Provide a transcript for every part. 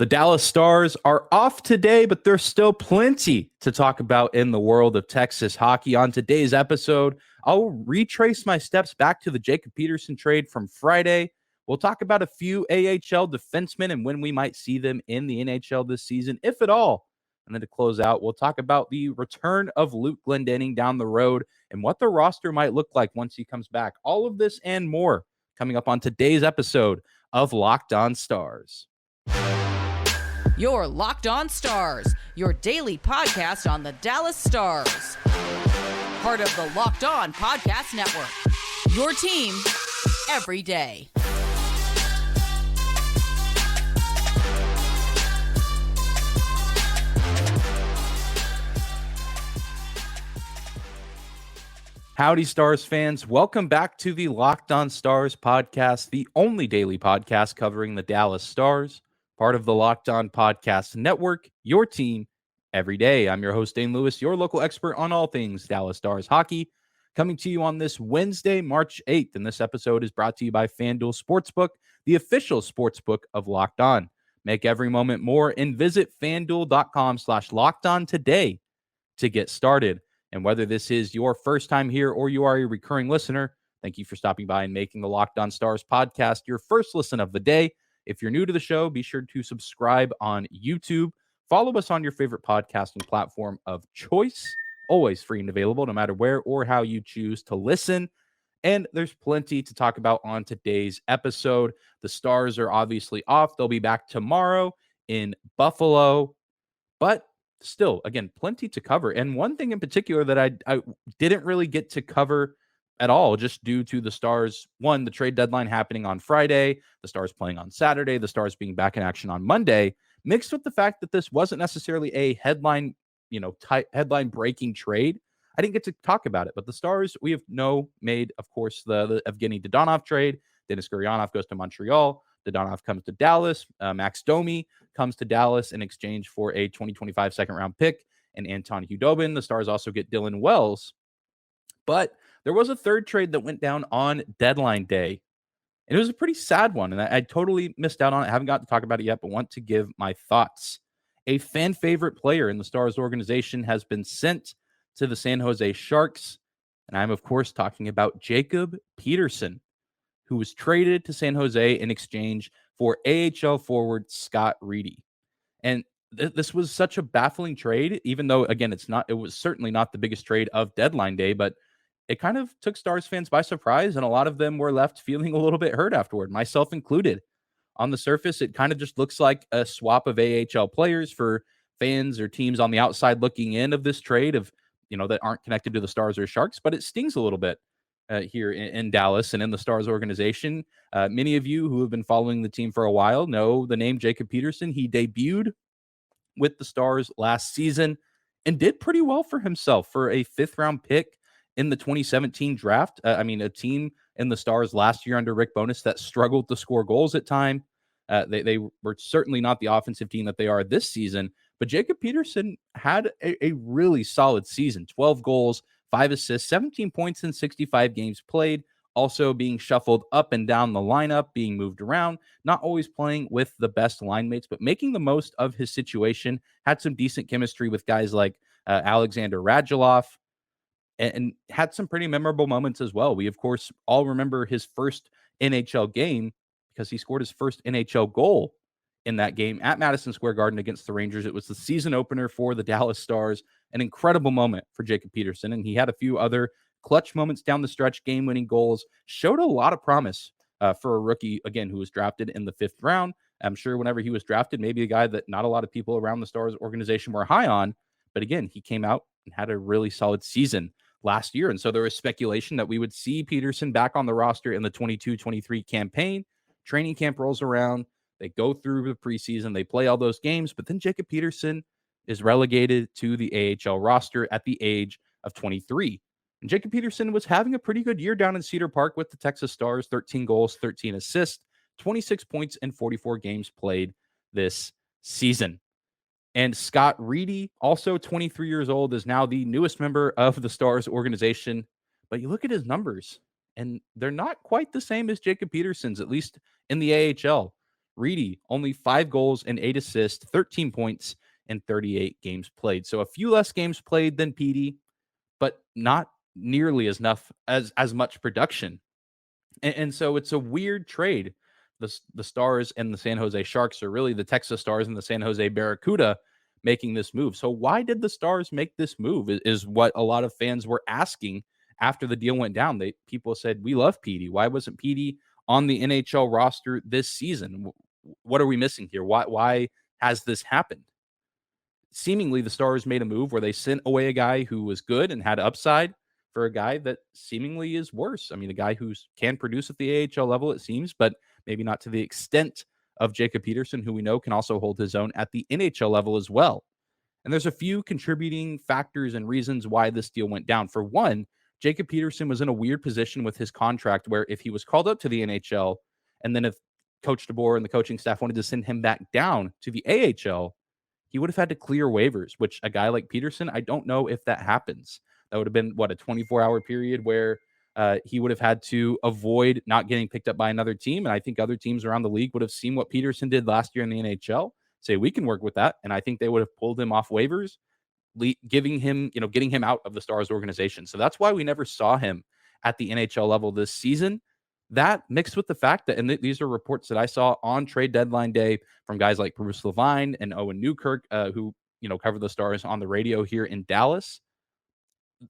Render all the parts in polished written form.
The Dallas Stars are off today, but there's still plenty to talk about in the world of Texas hockey. On today's episode, I'll retrace my steps back to the Jacob Peterson trade from Friday. We'll talk about a few AHL defensemen and when we might see them in the NHL this season, if at all. And then to close out, we'll talk about the return of Luke Glendening down the road and what the roster might look like once he comes back. All of this and more coming up on today's episode of Locked On Stars. Your Locked On Stars, your daily podcast on the Dallas Stars. Part of the Locked On Podcast Network. Your team every day. Howdy, Stars fans. Welcome back to the Locked On Stars podcast, the only daily podcast covering the Dallas Stars. Part of the Locked On Podcast Network, your team every day. I'm your host, Dane Lewis, your local expert on all things Dallas Stars hockey, coming to you on this Wednesday, March 8th. And this episode is brought to you by FanDuel Sportsbook, the official sportsbook of Locked On. Make every moment more and visit FanDuel.com/LockedOn today to get started. And whether this is your first time here or you are a recurring listener, thank you for stopping by and making the Locked On Stars podcast your first listen of the day. If you're new to the show, be sure to subscribe on YouTube. Follow us on your favorite podcasting platform of choice. Always free and available, no matter where or how you choose to listen. And there's plenty to talk about on today's episode. The Stars are obviously off. They'll be back tomorrow in Buffalo. But still, again, plenty to cover. And one thing in particular that I didn't really get to cover at all, just due to the Stars, one, the trade deadline happening on Friday, the Stars playing on Saturday, the Stars being back in action on Monday, mixed with the fact that this wasn't necessarily a headline, headline breaking trade. I didn't get to talk about it, but the Stars, we have made, of course, the Evgeny Dadonov trade. Denis Gurianov goes to Montreal. Dadonov comes to Dallas. Max Domi comes to Dallas in exchange for a 2025 second-round pick and Anton Hudobin. The Stars also get Dylan Wells. But there was a third trade that went down on deadline day, and it was a pretty sad one, and I totally missed out on it. I haven't got to talk about it yet, but want to give my thoughts. A fan favorite player in the Stars organization has been sent to the San Jose Sharks, and I'm, of course, talking about Jacob Peterson, who was traded to San Jose in exchange for AHL forward Scott Reedy. And this was such a baffling trade, even though, again, it was certainly not the biggest trade of deadline day, but it kind of took Stars fans by surprise, and a lot of them were left feeling a little bit hurt afterward, myself included. On the surface, it kind of just looks like a swap of AHL players for fans or teams on the outside looking in of this trade that aren't connected to the Stars or Sharks, but it stings a little bit here in Dallas and in the Stars organization. Many of you who have been following the team for a while know the name Jacob Peterson. He debuted with the Stars last season and did pretty well for himself for a fifth-round pick in the 2017 draft. A team in the Stars last year under Rick Bowness that struggled to score goals at time. They were certainly not the offensive team that they are this season, but Jacob Peterson had a really solid season. 12 goals, 5 assists, 17 points in 65 games played, also being shuffled up and down the lineup, being moved around, not always playing with the best line mates, but making the most of his situation, had some decent chemistry with guys like Alexander Radulov, and had some pretty memorable moments as well. We, of course, all remember his first NHL game because he scored his first NHL goal in that game at Madison Square Garden against the Rangers. It was the season opener for the Dallas Stars, an incredible moment for Jacob Peterson, and he had a few other clutch moments down the stretch, game-winning goals, showed a lot of promise for a rookie, again, who was drafted in the 5th round. I'm sure whenever he was drafted, maybe a guy that not a lot of people around the Stars organization were high on, but again, he came out and had a really solid season last year. And so there was speculation that we would see Peterson back on the roster in the 22-23 campaign. Training camp rolls around. They go through the preseason. They play all those games. But then Jacob Peterson is relegated to the AHL roster at the age of 23. And Jacob Peterson was having a pretty good year down in Cedar Park with the Texas Stars. 13 goals, 13 assists, 26 points in 44 games played this season. And Scott Reedy, also 23 years old, is now the newest member of the Stars organization. But you look at his numbers, and they're not quite the same as Jacob Peterson's, at least in the AHL. Reedy, only 5 goals and 8 assists, 13 points in 38 games played. So a few less games played than Petey, but not nearly as much production. And so it's a weird trade. The Stars and the San Jose Sharks, are really the Texas Stars and the San Jose Barracuda, making this move. So why did the Stars make this move is what a lot of fans were asking after the deal went down. People said, we love Petey. Why wasn't Petey on the NHL roster this season? What are we missing here? Why has this happened? Seemingly the Stars made a move where they sent away a guy who was good and had upside for a guy that seemingly is worse. I mean, a guy who can produce at the AHL level, it seems, but maybe not to the extent of Jacob Peterson, who we know can also hold his own at the NHL level as well. And there's a few contributing factors and reasons why this deal went down. For one, Jacob Peterson was in a weird position with his contract where if he was called up to the NHL and then if Coach DeBoer and the coaching staff wanted to send him back down to the AHL, he would have had to clear waivers, which a guy like Peterson, I don't know if that happens. That would have been, a 24-hour period where he would have had to avoid not getting picked up by another team. And I think other teams around the league would have seen what Peterson did last year in the NHL, say, we can work with that. And I think they would have pulled him off waivers, getting him out of the Stars organization. So that's why we never saw him at the NHL level this season. That mixed with the fact that, and these are reports that I saw on trade deadline day from guys like Bruce Levine and Owen Newkirk, who, cover the Stars on the radio here in Dallas.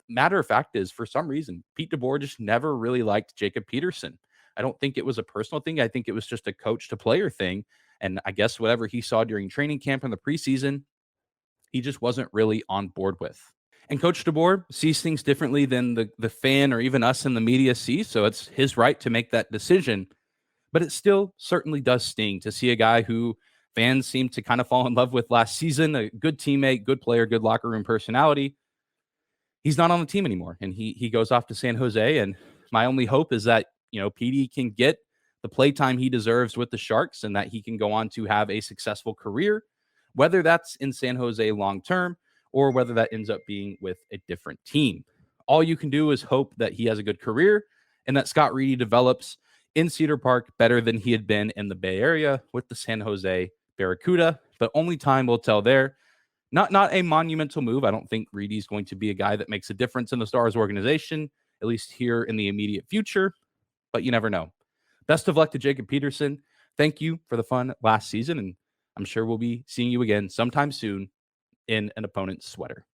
Matter of fact is, for some reason, Pete DeBoer just never really liked Jacob Peterson. I don't think it was a personal thing. I think it was just a coach to player thing. And I guess whatever he saw during training camp in the preseason, he just wasn't really on board with. And Coach DeBoer sees things differently than the fan or even us in the media see. So it's his right to make that decision. But it still certainly does sting to see a guy who fans seem to kind of fall in love with last season, a good teammate, good player, good locker room personality. He's not on the team anymore, and he goes off to San Jose. And my only hope is that, Petey can get the playtime he deserves with the Sharks and that he can go on to have a successful career, whether that's in San Jose long-term or whether that ends up being with a different team. All you can do is hope that he has a good career and that Scott Reedy develops in Cedar Park better than he had been in the Bay Area with the San Jose Barracuda, but only time will tell there. Not a monumental move. I don't think Reedy's going to be a guy that makes a difference in the Stars organization, at least here in the immediate future, but you never know. Best of luck to Jacob Peterson. Thank you for the fun last season, and I'm sure we'll be seeing you again sometime soon in an opponent's sweater.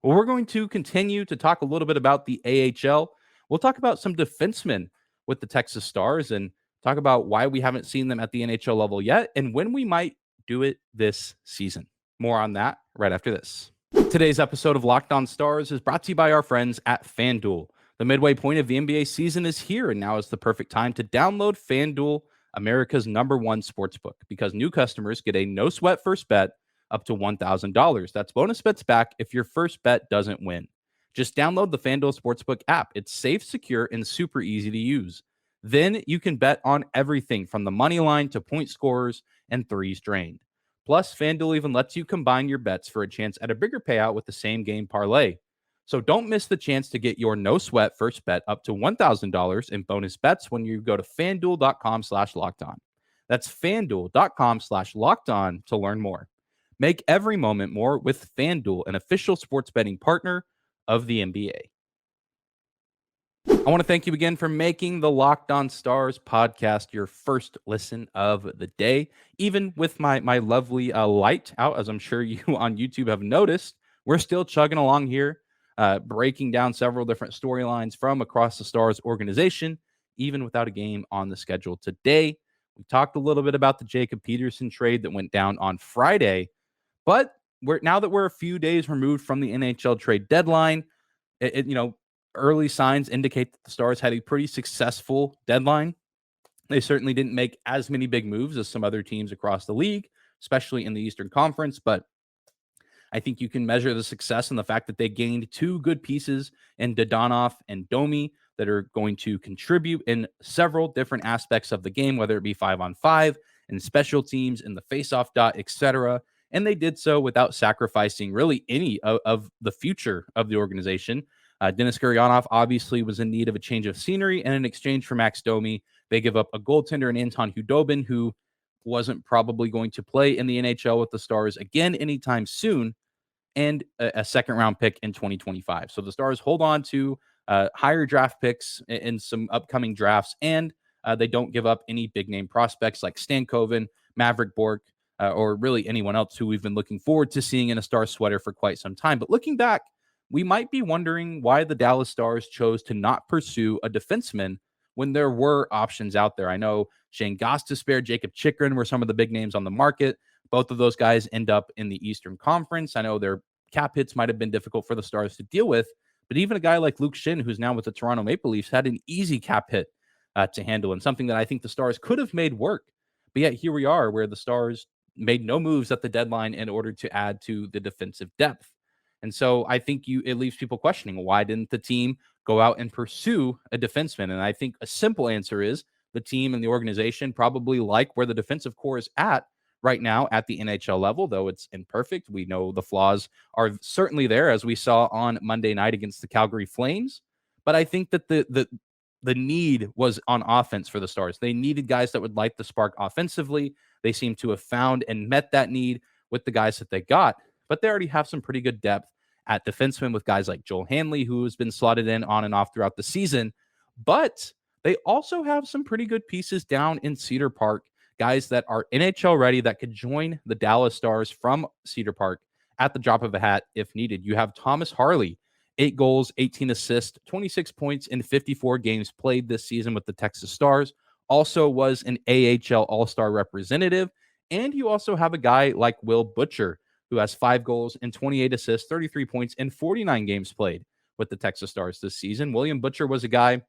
Well, we're going to continue to talk a little bit about the AHL. We'll talk about some defensemen with the Texas Stars and talk about why we haven't seen them at the NHL level yet and when we might do it this season. More on that right after this. Today's episode of Locked On Stars is brought to you by our friends at FanDuel. The midway point of the NBA season is here, and now is the perfect time to download FanDuel, America's #1 sportsbook, because new customers get a no-sweat first bet up to $1,000. That's bonus bets back if your first bet doesn't win. Just download the FanDuel Sportsbook app. It's safe, secure, and super easy to use. Then you can bet on everything from the money line to point scorers and threes drained. Plus, FanDuel even lets you combine your bets for a chance at a bigger payout with the same game parlay. So don't miss the chance to get your no-sweat first bet up to $1,000 in bonus bets when you go to FanDuel.com/lockedon. That's FanDuel.com/lockedon to learn more. Make every moment more with FanDuel, an official sports betting partner of the NBA. I want to thank you again for making the Locked On Stars podcast your first listen of the day. Even with my lovely light out, as I'm sure you on YouTube have noticed, we're still chugging along here, breaking down several different storylines from across the Stars organization, even without a game on the schedule today. We talked a little bit about the Jacob Peterson trade that went down on Friday, but now that we're a few days removed from the NHL trade deadline, early signs indicate that the Stars had a pretty successful deadline. They certainly didn't make as many big moves as some other teams across the league, especially in the Eastern Conference, but I think you can measure the success in the fact that they gained 2 good pieces in Dodonov and Domi that are going to contribute in several different aspects of the game, whether it be 5-on-5 and special teams in the faceoff dot, etc. And they did so without sacrificing really any of the future of the organization. Denis Gurianov obviously was in need of a change of scenery, and in exchange for Max Domi, they give up a goaltender in Anton Hudobin, who wasn't probably going to play in the NHL with the Stars again anytime soon, and a second round pick in 2025. So the Stars hold on to higher draft picks in some upcoming drafts, and they don't give up any big name prospects like Stankoven, Maverick Bork, or really anyone else who we've been looking forward to seeing in a Star sweater for quite some time. But looking back, we might be wondering why the Dallas Stars chose to not pursue a defenseman when there were options out there. I know Shane Gostisbehere, Jacob Chikrin were some of the big names on the market. Both of those guys end up in the Eastern Conference. I know their cap hits might have been difficult for the Stars to deal with, but even a guy like Luke Schenn, who's now with the Toronto Maple Leafs, had an easy cap hit to handle, and something that I think the Stars could have made work. But yet here we are, where the Stars made no moves at the deadline in order to add to the defensive depth. And so I think it leaves people questioning, why didn't the team go out and pursue a defenseman? And I think a simple answer is the team and the organization probably like where the defensive core is at right now at the NHL level, though it's imperfect. We know the flaws are certainly there, as we saw on Monday night against the Calgary Flames. But I think that the need was on offense for the Stars. They needed guys that would light the spark offensively. They seem to have found and met that need with the guys that they got. But they already have some pretty good depth at defenseman with guys like Joel Hanley, who has been slotted in on and off throughout the season. But they also have some pretty good pieces down in Cedar Park, guys that are NHL ready that could join the Dallas Stars from Cedar Park at the drop of a hat if needed. You have Thomas Harley, 8 goals, 18 assists, 26 points in 54 games played this season with the Texas Stars. Also was an AHL All-Star representative. And you also have a guy like Will Butcher, who has 5 goals and 28 assists, 33 points in 49 games played with the Texas Stars this season. William Butcher was a guy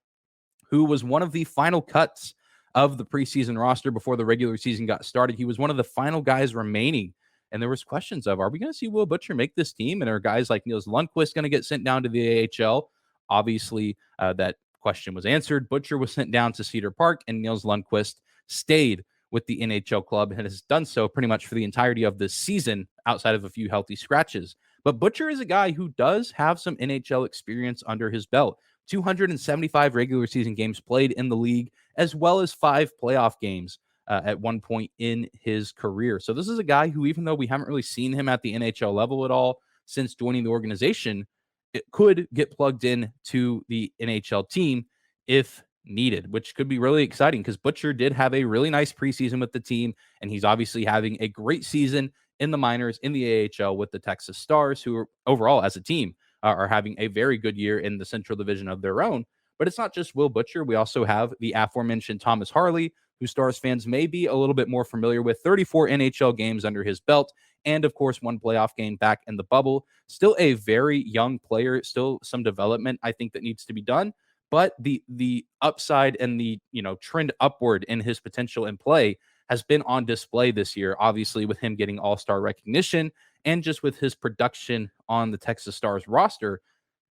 who was one of the final cuts of the preseason roster before the regular season got started. He was one of the final guys remaining. And there was questions of, are we going to see Will Butcher make this team? And are guys like Nils Lundkvist going to get sent down to the AHL? Obviously, that question was answered. Butcher was sent down to Cedar Park, and Nils Lundkvist stayed with the NHL club and has done so pretty much for the entirety of this season, outside of a few healthy scratches. But Butcher is a guy who does have some NHL experience under his belt. 275 regular season games played in the league, as well as 5 playoff games at one point in his career. So this is a guy who, even though we haven't really seen him at the NHL level at all since joining the organization, it could get plugged in to the NHL team if needed, which could be really exciting because Butcher did have a really nice preseason with the team, and he's obviously having a great season in the minors in the AHL with the Texas Stars, who are overall as a team are having a very good year in the Central Division of their own. But it's not just Will Butcher. We also have the aforementioned Thomas Harley, who Stars fans may be a little bit more familiar with. 34 NHL games under his belt, and of course, 1 playoff game back in the bubble. Still a very young player, still some development I think that needs to be done. But the upside and the trend upward in his potential in play has been on display this year, obviously with him getting all-star recognition and just with his production on the Texas Stars roster.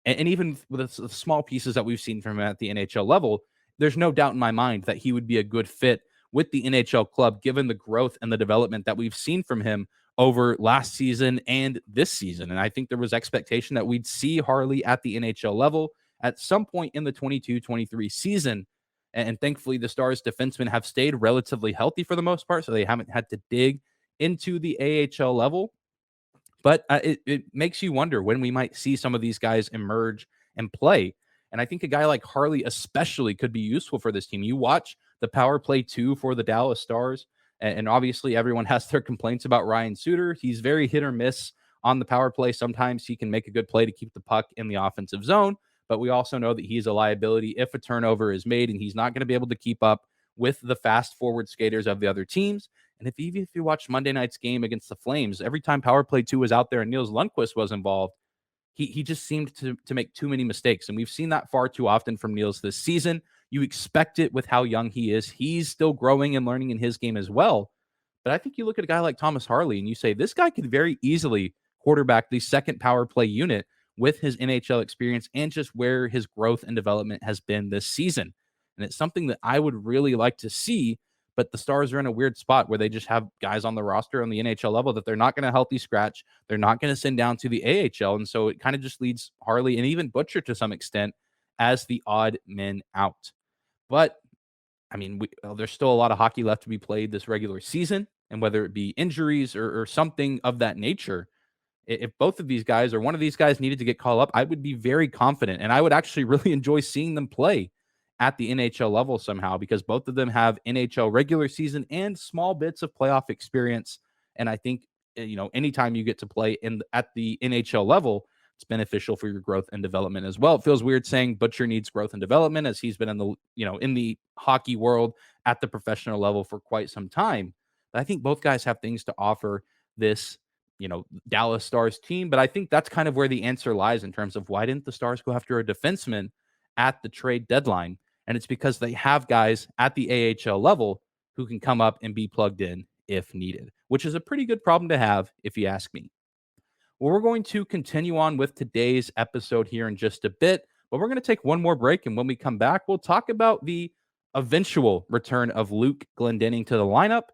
And even with the small pieces that we've seen from him at the NHL level, there's no doubt in my mind that he would be a good fit with the NHL club, given the growth and the development that we've seen from him over last season and this season. And I think there was expectation that we'd see Harley at the NHL level at some point in the 22-23 season. And thankfully, the Stars defensemen have stayed relatively healthy for the most part, so they haven't had to dig into the AHL level. But it makes you wonder when we might see some of these guys emerge and play. And I think a guy like Harley especially could be useful for this team. You watch the power play 2 for the Dallas Stars, and obviously everyone has their complaints about Ryan Suter. He's very hit or miss on the power play. Sometimes he can make a good play to keep the puck in the offensive zone, but we also know that he's a liability if a turnover is made, and he's not going to be able to keep up with the fast forward skaters of the other teams. And even if you watch Monday night's game against the Flames, every time power play 2 was out there and Nils Lundkvist was involved, he just seemed to make too many mistakes. And we've seen that far too often from Nils this season. You expect it with how young he is. He's still growing and learning in his game as well. But I think you look at a guy like Thomas Harley and you say, this guy could very easily quarterback the second power play unit with his NHL experience and just where his growth and development has been this season. And it's something that I would really like to see. But the Stars are in a weird spot where they just have guys on the roster on the NHL level that they're not going to healthy scratch. They're not going to send down to the AHL. And so it kind of just leads Harley and even Butcher to some extent as the odd men out. But I mean, there's still a lot of hockey left to be played this regular season, and whether it be injuries or something of that nature, if both of these guys or one of these guys needed to get called up, I would be very confident, and I would actually really enjoy seeing them play at the NHL level somehow, because both of them have NHL regular season and small bits of playoff experience. And I think, anytime you get to play at the NHL level, it's beneficial for your growth and development as well. It feels weird saying Butcher needs growth and development, as he's been in the hockey world at the professional level for quite some time. But I think both guys have things to offer this, Dallas Stars team. But I think that's kind of where the answer lies in terms of why didn't the Stars go after a defenseman at the trade deadline? And it's because they have guys at the AHL level who can come up and be plugged in if needed, which is a pretty good problem to have, if you ask me. Well, we're going to continue on with today's episode here in just a bit, but we're going to take one more break. And when we come back, we'll talk about the eventual return of Luke Glendening to the lineup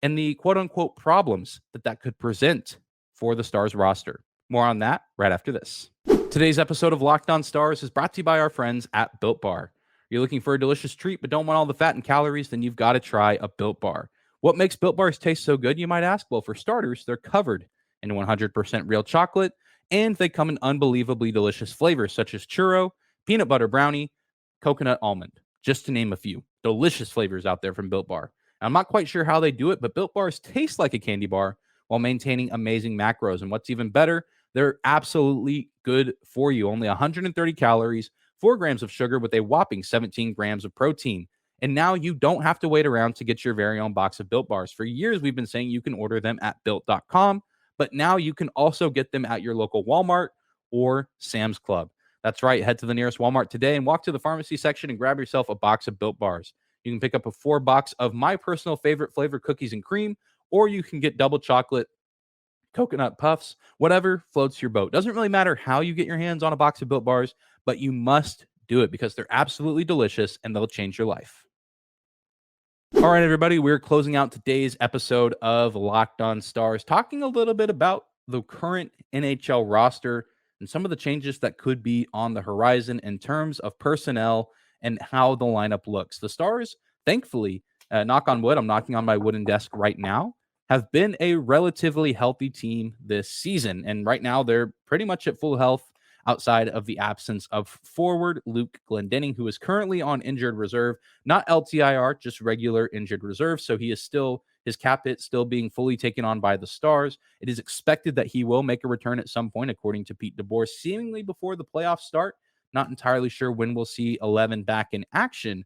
and the quote unquote problems that could present for the Stars roster. More on that right after this. Today's episode of Locked On Stars is brought to you by our friends at Built Bar. You're looking for a delicious treat but don't want all the fat and calories? Then you've got to try a Built Bar. What makes Built Bars taste so good, you might ask? Well, for starters, they're covered in 100% real chocolate, and they come in unbelievably delicious flavors such as churro, peanut butter brownie, coconut almond, just to name a few. Delicious flavors out there from Built Bar. I'm not quite sure how they do it, but Built Bars taste like a candy bar while maintaining amazing macros. And what's even better, they're absolutely good for you. Only 130 calories, 4 grams of sugar with a whopping 17 grams of protein. And now you don't have to wait around to get your very own box of Built Bars. For years, we've been saying you can order them at Built.com, but now you can also get them at your local Walmart or Sam's Club. That's right. Head to the nearest Walmart today and walk to the pharmacy section and grab yourself a box of Built Bars. You can pick up a 4-box of my personal favorite flavor, cookies and cream, or you can get double chocolate, coconut puffs, whatever floats your boat. Doesn't really matter how you get your hands on a box of Built Bars, but you must do it because they're absolutely delicious and they'll change your life. All right, everybody, we're closing out today's episode of Locked On Stars, talking a little bit about the current NHL roster and some of the changes that could be on the horizon in terms of personnel and how the lineup looks. The Stars, thankfully, knock on wood, I'm knocking on my wooden desk right now, have been a relatively healthy team this season. And right now, they're pretty much at full health outside of the absence of forward Luke Glendening, who is currently on injured reserve, not LTIR, just regular injured reserve. So he is still, his cap hit still being fully taken on by the Stars. It is expected that he will make a return at some point, according to Pete DeBoer, seemingly before the playoffs start. Not entirely sure when we'll see 11 back in action,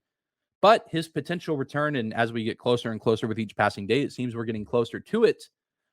but his potential return, and as we get closer and closer with each passing day, it seems we're getting closer to it.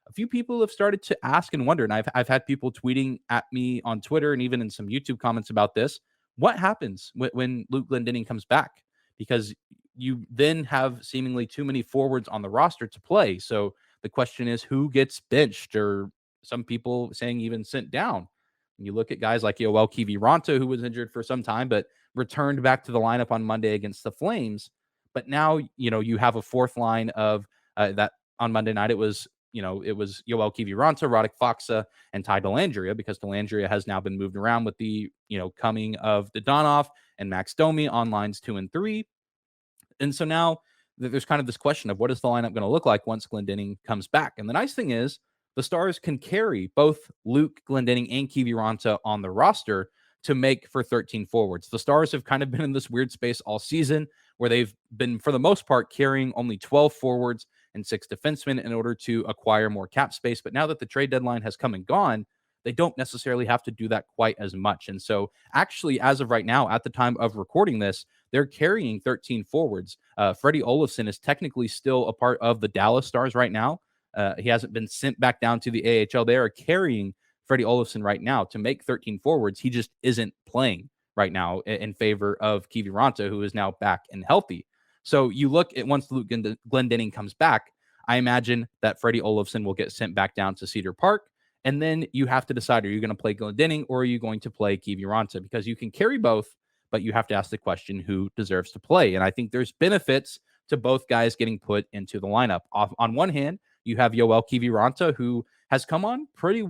A few people have started to ask and wonder, and I've had people tweeting at me on Twitter and even in some YouTube comments about this. What happens when Luke Glendening comes back? Because you then have seemingly too many forwards on the roster to play. So the question is, who gets benched, or some people saying even sent down? And you look at guys like Yoel Kiviranta, who was injured for some time, but returned back to the lineup on Monday against the Flames. But now, you have a fourth line of that on Monday night. It was Yoel Kiviranta, Radek Faksa, and Ty Dellandrea, because Dellandrea has now been moved around with the, coming of Dodonov and Max Domi on lines 2 and 3. And so now there's kind of this question of what is the lineup going to look like once Glendening comes back? And the nice thing is the Stars can carry both Luke Glendening and Kiviranta on the roster to make for 13 forwards. The Stars have kind of been in this weird space all season where they've been, for the most part, carrying only 12 forwards and 6 defensemen in order to acquire more cap space. But now that the trade deadline has come and gone, they don't necessarily have to do that quite as much. And so actually, as of right now, at the time of recording this, they're carrying 13 forwards. Freddie Olofsson is technically still a part of the Dallas Stars right now. He hasn't been sent back down to the AHL. They are carrying Freddie Olofsson right now to make 13 forwards. He just isn't playing right now in favor of Kiviranta, who is now back and healthy. So you look at once Luke Glendening comes back, I imagine that Freddie Olofsson will get sent back down to Cedar Park. And then you have to decide, are you going to play Glendening or are you going to play Kiviranta? Because you can carry both, but you have to ask the question, who deserves to play? And I think there's benefits to both guys getting put into the lineup. On one hand, you have Yoel Kiviranta, who has come on pretty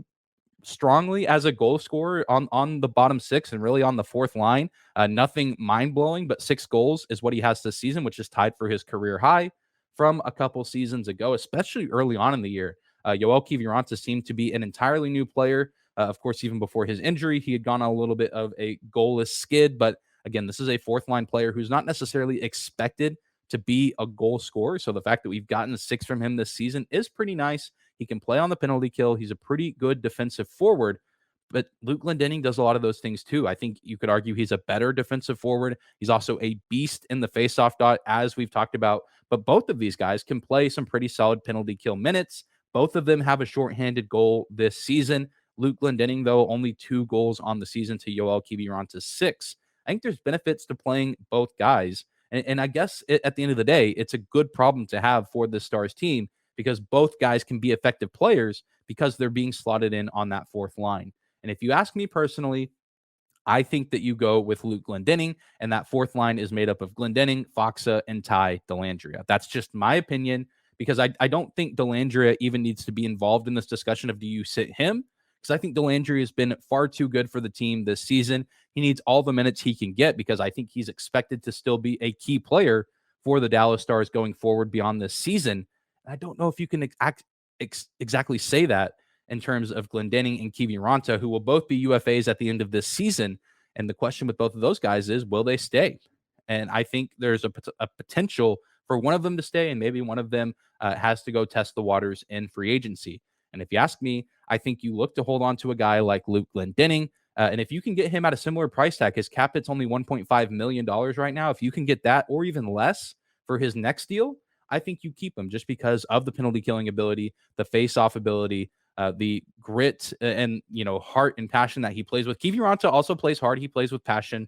strongly as a goal scorer on the bottom six and really on the fourth line. Nothing mind-blowing, but 6 goals is what he has this season, which is tied for his career high from a couple seasons ago, especially early on in the year. Yoel Kiviranta seemed to be an entirely new player. Of course, even before his injury, he had gone on a little bit of a goalless skid. But again, this is a fourth line player who's not necessarily expected to be a goal scorer. So the fact that we've gotten 6 from him this season is pretty nice. He can play on the penalty kill. He's a pretty good defensive forward. But Luke Glendening does a lot of those things too. I think you could argue he's a better defensive forward. He's also a beast in the faceoff dot, as we've talked about. But both of these guys can play some pretty solid penalty kill minutes. Both of them have a shorthanded goal this season. Luke Glendening, though, only 2 goals on the season to Yoel Kiviranta's 6. I think there's benefits to playing both guys. And I guess at the end of the day, it's a good problem to have for the Stars team because both guys can be effective players because they're being slotted in on that fourth line. And if you ask me personally, I think that you go with Luke Glendening, and that fourth line is made up of Glendening, Faksa, and Ty Dellandrea. That's just my opinion because I don't think Dellandrea even needs to be involved in this discussion of do you sit him? Because I think Dellandrea has been far too good for the team this season. He needs all the minutes he can get because I think he's expected to still be a key player for the Dallas Stars going forward beyond this season. And I don't know if you can exactly say that in terms of Glendening and Kiviranta, who will both be UFAs at the end of this season. And the question with both of those guys is, will they stay? And I think there's a potential for one of them to stay, and maybe one of them has to go test the waters in free agency. And if you ask me, I think you look to hold on to a guy like Luke Glendening. And if you can get him at a similar price tag, his cap hit's only $1.5 million right now. If you can get that or even less for his next deal, I think you keep him just because of the penalty killing ability, the face-off ability, the grit and, heart and passion that he plays with. Kiviranta also plays hard. He plays with passion.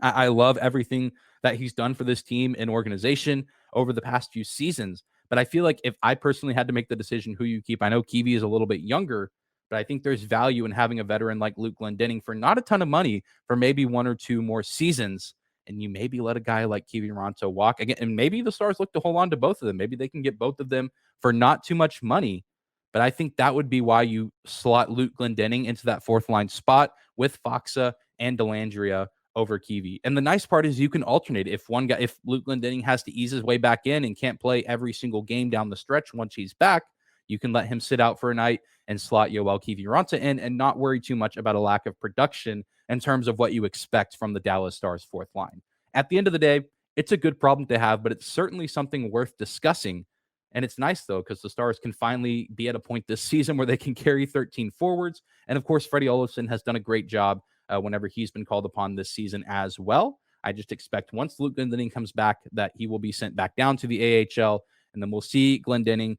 I love everything that he's done for this team and organization over the past few seasons. But I feel like if I personally had to make the decision who you keep, I know Kiwi is a little bit younger, but I think there's value in having a veteran like Luke Glendening for not a ton of money for maybe 1 or 2 more seasons. And you maybe let a guy like Kiviranta walk again. And maybe the Stars look to hold on to both of them. Maybe they can get both of them for not too much money. But I think that would be why you slot Luke Glendening into that fourth line spot with Faksa and Dellandrea over Kiwi. And the nice part is you can alternate. If Luke Glendening has to ease his way back in and can't play every single game down the stretch once he's back, you can let him sit out for a night and slot Yoel Kiviranta in and not worry too much about a lack of production in terms of what you expect from the Dallas Stars fourth line. At the end of the day, it's a good problem to have, but it's certainly something worth discussing. And it's nice, though, because the Stars can finally be at a point this season where they can carry 13 forwards. And, of course, Freddie Olofsson has done a great job whenever he's been called upon this season as well. I just expect once Luke Glendening comes back that he will be sent back down to the AHL, and then we'll see Glendening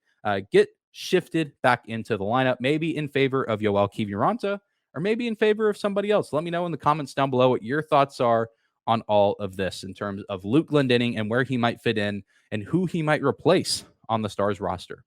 get shifted back into the lineup, maybe in favor of Yoel Kiviranta or maybe in favor of somebody else. Let me know in the comments down below what your thoughts are on all of this in terms of Luke Glendening and where he might fit in and who he might replace on the Stars roster.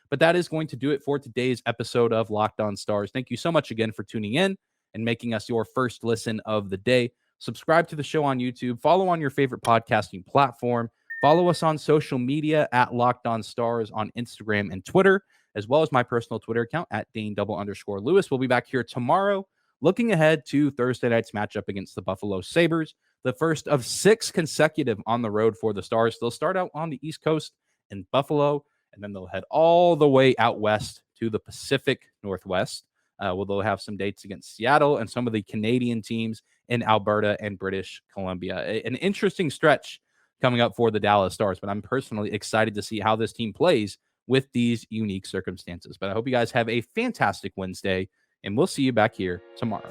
But that is going to do it for today's episode of Locked On Stars. Thank you so much again for tuning in and making us your first listen of the day. Subscribe to the show on YouTube. Follow on your favorite podcasting platform. Follow us on social media at Locked On Stars on Instagram and Twitter, as well as my personal Twitter account at Dane_Lewis. We'll be back here tomorrow, looking ahead to Thursday night's matchup against the Buffalo Sabres, the first of 6 consecutive on the road for the Stars. They'll start out on the East Coast in Buffalo, and then they'll head all the way out west to the Pacific Northwest. They'll have some dates against Seattle and some of the Canadian teams in Alberta and British Columbia. An interesting stretch coming up for the Dallas Stars, but I'm personally excited to see how this team plays with these unique circumstances. But I hope you guys have a fantastic Wednesday, and we'll see you back here tomorrow.